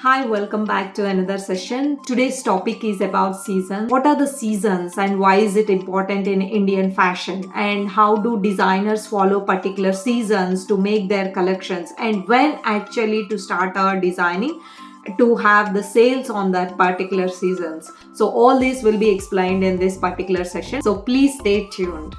Hi, welcome back to another session. Today's topic is about seasons. What are the seasons and why is it important in Indian fashion? And how do designers follow particular seasons to make their collections? And when actually to start our designing to have the sales on that particular seasons. So all this will be explained in this particular session. So please stay tuned.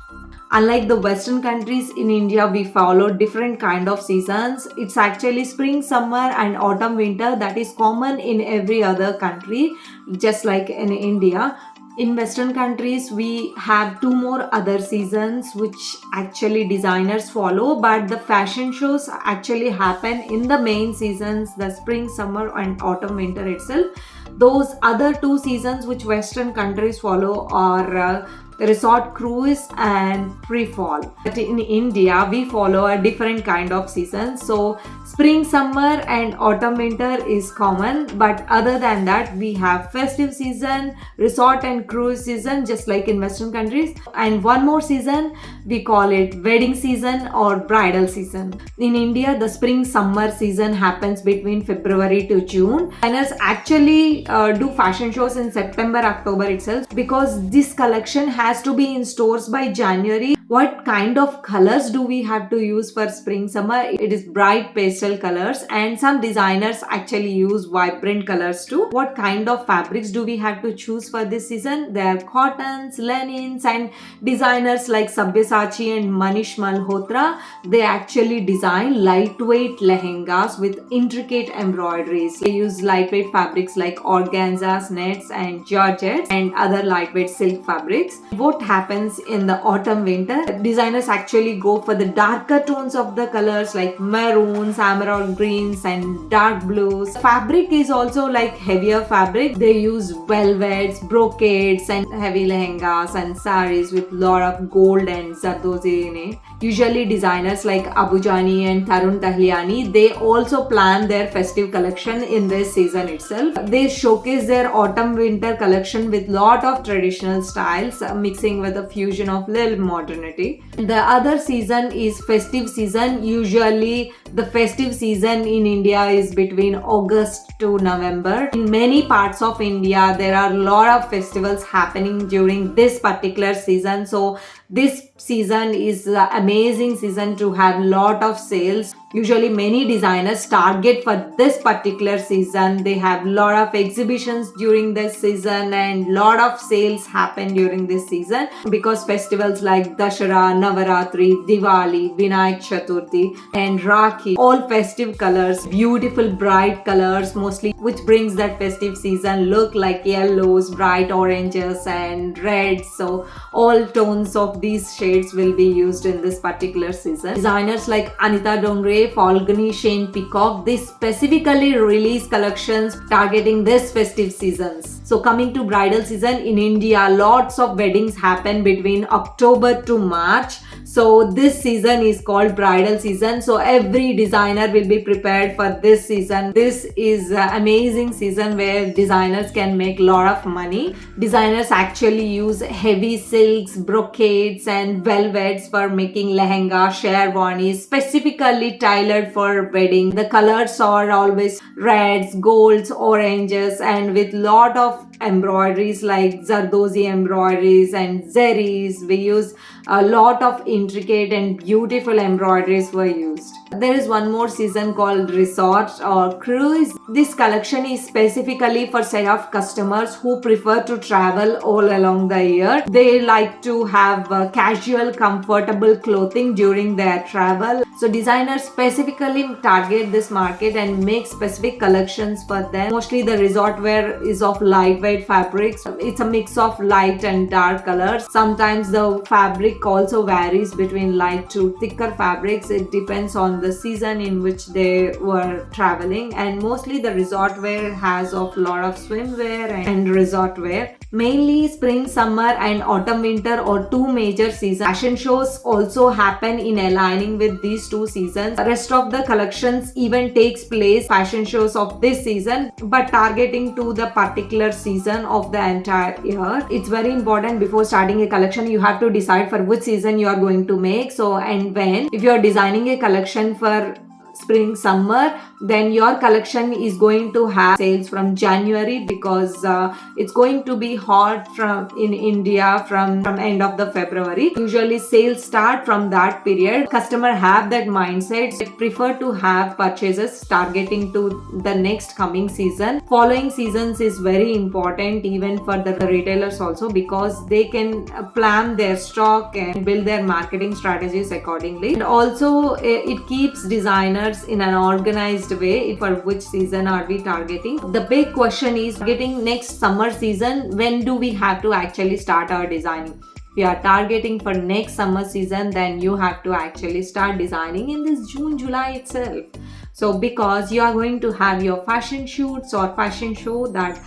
Unlike the western countries, in India we follow different kind of seasons. It's actually spring, summer and autumn, winter that is common in every other country, just like in India. In western countries we have two more other seasons which actually designers follow, but the fashion shows actually happen in the main seasons, the spring, summer and autumn, winter itself. Those other two seasons which western countries follow are resort, cruise and pre-fall. But in India we follow a different kind of season. So spring, summer and autumn, winter is common, but other than that we have festive season, resort and cruise season, just like in western countries. And one more season, we call it wedding season or bridal season. In India the spring summer season happens between February to June. Designers actually do fashion shows in September, October itself, because this collection has to be in stores by January. What kind of colors do we have to use for spring, summer? It is bright pastel colors, and some designers actually use vibrant colors too. What kind of fabrics do we have to choose for this season? There are cottons, linens, and designers like Sabyasachi and Manish Malhotra, they actually design lightweight lehengas with intricate embroideries. They use lightweight fabrics like organzas, nets and georgettes and other lightweight silk fabrics. What happens in the autumn, winter? Designers actually go for the darker tones of the colors like maroons, emerald greens and dark blues. Fabric is also like heavier fabric. They use velvets, brocades and heavy lehengas and saris with lot of gold and zardozi in it. Usually designers like Abujani and Tarun Tahliani, they also plan their festive collection in this season itself. They showcase their autumn winter collection with lot of traditional styles, mixing with a fusion of little modernity. The other season is festive season. Usually the festive season in India is between August to November. In many parts of India there are a lot of festivals happening during this particular season. So this season is an amazing season to have lot of sales. Usually many designers target for this particular season. They have lot of exhibitions during this season and lot of sales happen during this season, because festivals like Dashara, Navaratri, Diwali, Vinayak Chaturthi and Rakhi, all festive colors, beautiful bright colors mostly, which brings that festive season look like yellows, bright oranges and reds. So all tones of these shades will be used in this particular season. Designers like Anita Dongre, Falguni, Shane Peacock, they specifically release collections targeting this festive seasons. So coming to bridal season in India, lots of weddings happen between October to March. So this season is called bridal season. So every designer will be prepared for this season. This is an amazing season where designers can make a lot of money. Designers actually use heavy silks, brocades and velvets for making lehenga, sherwanis, specifically tailored for wedding. The colors are always reds, golds, oranges and with lot of embroideries like Zardozi embroideries and zeris. We use a lot of intricate and beautiful embroideries were used. There is one more season called resort or cruise. This collection is specifically for set of customers who prefer to travel all along the year. They like to have casual, comfortable clothing during their travel. So designers specifically target this market and make specific collections for them. Mostly the resort wear is of lightweight fabrics. It's a mix of light and dark colors. Sometimes the fabric also varies between light to thicker fabrics. It depends on the season in which they were traveling, and mostly the resort wear has of lot of swimwear and resort wear. Mainly spring, summer and autumn, winter or two major seasons. Fashion shows also happen in aligning with these two seasons. The rest of the collections even takes place fashion shows of this season, but targeting to the particular season of the entire year. It's very important before starting a collection. You have to decide for which season you are going to make. So and when, if you are designing a collection for spring summer, then your collection is going to have sales from January, because it's going to be hot from in India from end of the February. Usually sales start from that period. Customer have that mindset. They prefer to have purchases targeting to the next coming season. Following seasons is very important even for the retailers also, because they can plan their stock and build their marketing strategies accordingly. And also it keeps designers in an organized way for which season are we targeting. The big question is getting next summer season, when do we have to actually start our designing? If you are targeting for next summer season, then you have to actually start designing in this June, July itself. So because you are going to have your fashion shoots or fashion show that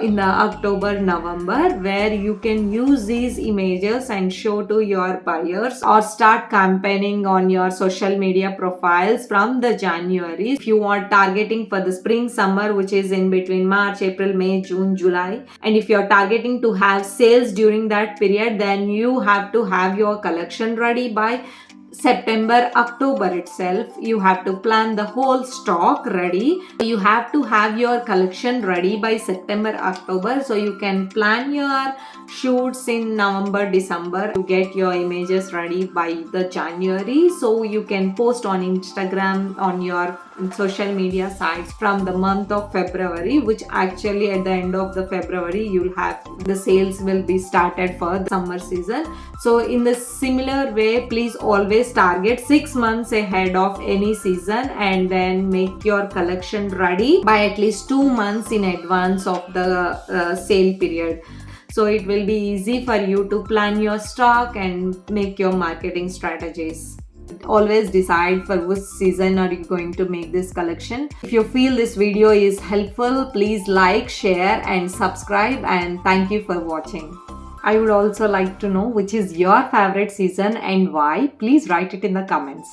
in the October, November, where you can use these images and show to your buyers, or start campaigning on your social media profiles from the January. If you are targeting for the spring, summer, which is in between March, April, May, June, July, and if you're targeting to have sales during that period, then you have to have your collection ready by September, October itself. You have to plan the whole stock ready. You have to have your collection ready by September, October, so you can plan your shoots in November, December to get your images ready by the January, so you can post on Instagram, on your social media sites from the month of February, which actually at the end of the February you'll have the sales will be started for the summer season. So in the similar way, please always target 6 months ahead of any season, and then make your collection ready by at least 2 months in advance of the sale period. So it will be easy for you to plan your stock and make your marketing strategies. Always decide for which season are you going to make this collection. If you feel this video is helpful, please like, share and subscribe, and thank you for watching. I would also like to know which is your favorite season and why. Please write it in the comments.